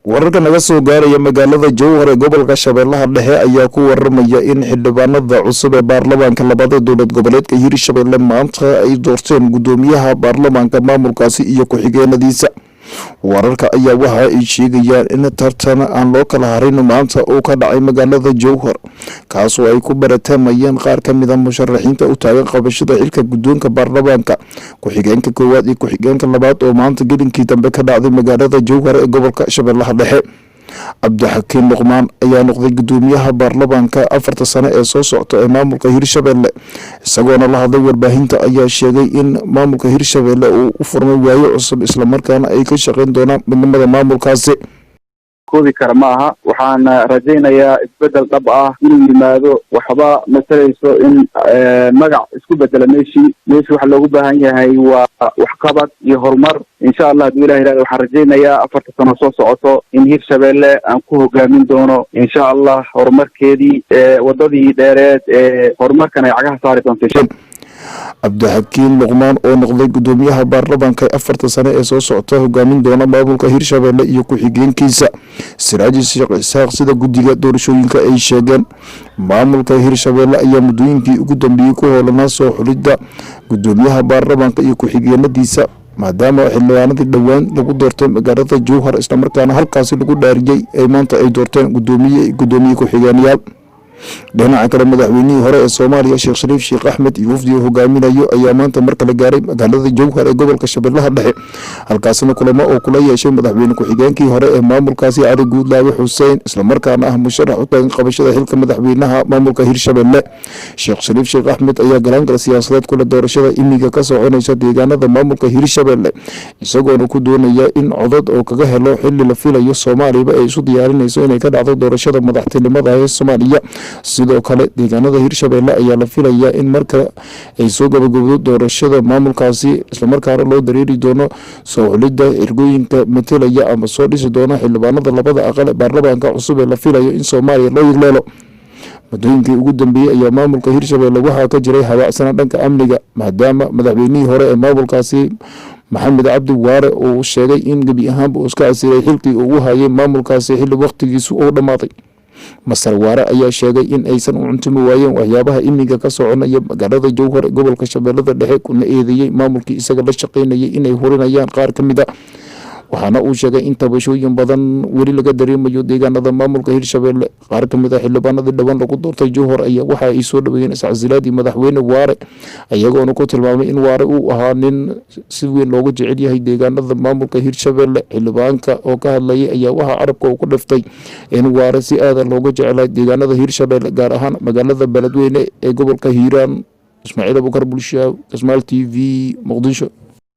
wararka naga soo gaaraya magaalada Jowhar ee gobolka Shabeellaha Dhexe ayaa ku waramaya in xildhibaanada cusub ee baarlamaanka labada dowlad goboleedka Hirshabelle maanta ay doorteen gudoomiyaha baarlamaanka maamulkaasi iyo ku-xigeenadiisa. wararka ayaa waxa ay sheegayaan in tartan aan loo kala harin maanta oo ka dhacay magaalada Jowhar kaasoo ay ku baratamayeen qaar ka mid ah musharaxiinta u taagan qabashada xilka gudoonka baarlamaanka ku-xigeenka koowaad iyo ku-xigeenka labaad oo maanta gelinkii dambe ka dhacday magaalada Jowhar ee gobolka Shabeellaha Dhexe. Cabdixakiin Luqmaan ayaa noqday gudoomiyaha baarlamaanka 4 sano ee soo socota ee maamulka Hirshabelle isagoona la hadlay warbaahinta ayaa sheegay in maamulka Hirshabelle uu u furmay waayo cusub isla markaana ay ka shaqeyn doonaan midnimada maamulkaasi. كودي كرماها وحنا رجينا بدل طبعه من لماذا وحبا مثلا إن مجا اسكو بدل ماشي وحلو بها هي وحكبت يهرمر إن شاء الله بإله إله وحرجينا يا أفرت تنصص عطو إن هيرشابيله أنكوه جامين دونه إن شاء الله هرمر كذي وضدي دارات هرمر كان يعجها صارت تنتشر. Cabdixakiin Luqmaan oo noqday gudoomiyaha baarlamaanka 4 sano ee soo socota hogaamin doona maamulka Hirshabelle iyo ku-xigeenkiisa Siraaj Sheekh Isaaq sida guddiga doorashooyinka ay sheegeen. maamulka Hirshabelle ayaa mudooyinkii ugu dambeeyay ku howlanaa soo xulidda gudoomiyaha baarlamaanka iyo ku-xigeenadiisa maadaama xildhibaanadii dhawaan lagu doortay magaalada Jowhar isla markaana halkaasi lagu dhaariyay ay maanta ay doorteen gudoomiye ku-xigeenyaal. dhinaca kale madaxweynihii hore ee Soomaaliya Sheekh Shariif Sheekh Axmed iyo wafdi hogaaminayo ayaa maanta mar kale gaaray magaalada Jowhar ee gobolka Shabeellaha Dhexe halkaasna kulamo oo kula yeeshay madaxweyne ku-xigeenkii hore ee maamulkaasi Cali Guudlaawe Xuseen isla markaana ah musharax u taagan qabashada xilka madaxweynaha maamulka Hirshabelle. Sheekh Shariif Sheekh Axmed ayaa galaan siyaasadeed kula doorashada imiga ka soconaysa deegaanada maamulka Hirshabelle isagoona ku doonaya in codad oo kaga helo xilli la filayo Soomaaliya ay isu diyaarinayso inay ka dhacdo doorashada madaxtinimada ee Soomaaliya. sidoo kale deegaanada Hirshabelle ayaa la filayaa in marka ay soo gabagabado doorashada maamulkaasi isla markaana loo dareeri doono soo xulidda ergooyinka metelaya ama soo dhisi doona xildhibaanada labada aqal ee baarlamaanka cusub ee la filayo in Soomaaliya loo yigleelo. mudooyinkii ugu dambeeyay ayaa maamulka Hirshabelle waxaa ka jiray habacsan dhanka amniga maadaama madaxweynihii hore ee maamulkaasi Maxamed Cabdi Waare uu sheegay in gabi ahaanba uu iska casiray xilkii uu hayay maamulkaasi xilli waqtigiisu uu dhamaaday. Masar Waare ayaa sheegay in aysan u cuntumi waayeen waxyaabaha imiga ka soconaya magaalada Jowhar ee gobolka Shabeellaha Dhexe kuna eedeeyay maamulkii isaga la shaqeynayay inay horinayaan qaar ka mid ah waxaana uu sheegay in tabashooyin badan weli laga dareemayo deegaanada maamulka Hirshabelle. qaar ka mid ah xildhibaanada dhawaan lagu doortay Jowhar ayaa waxa ay soo dhaweeyeen iscasilaadii madaxweyne Waare ayagoona ku tilmaamay in Waare uu ahaa nin si weyn looga jecel yahay deegaanada maamulka Hirshabelle. xildhibaanka oo ka hadlayay ayaa waxa carabka uu ku dhiftay in Waare si aad looga jecel deegaanada Hirshabelle gaar ahaan magaalada Beledweyne ee gobolka Hiiraan. Ismaaciil Abukar Bulshaw, Ismail TV, Muqdisho.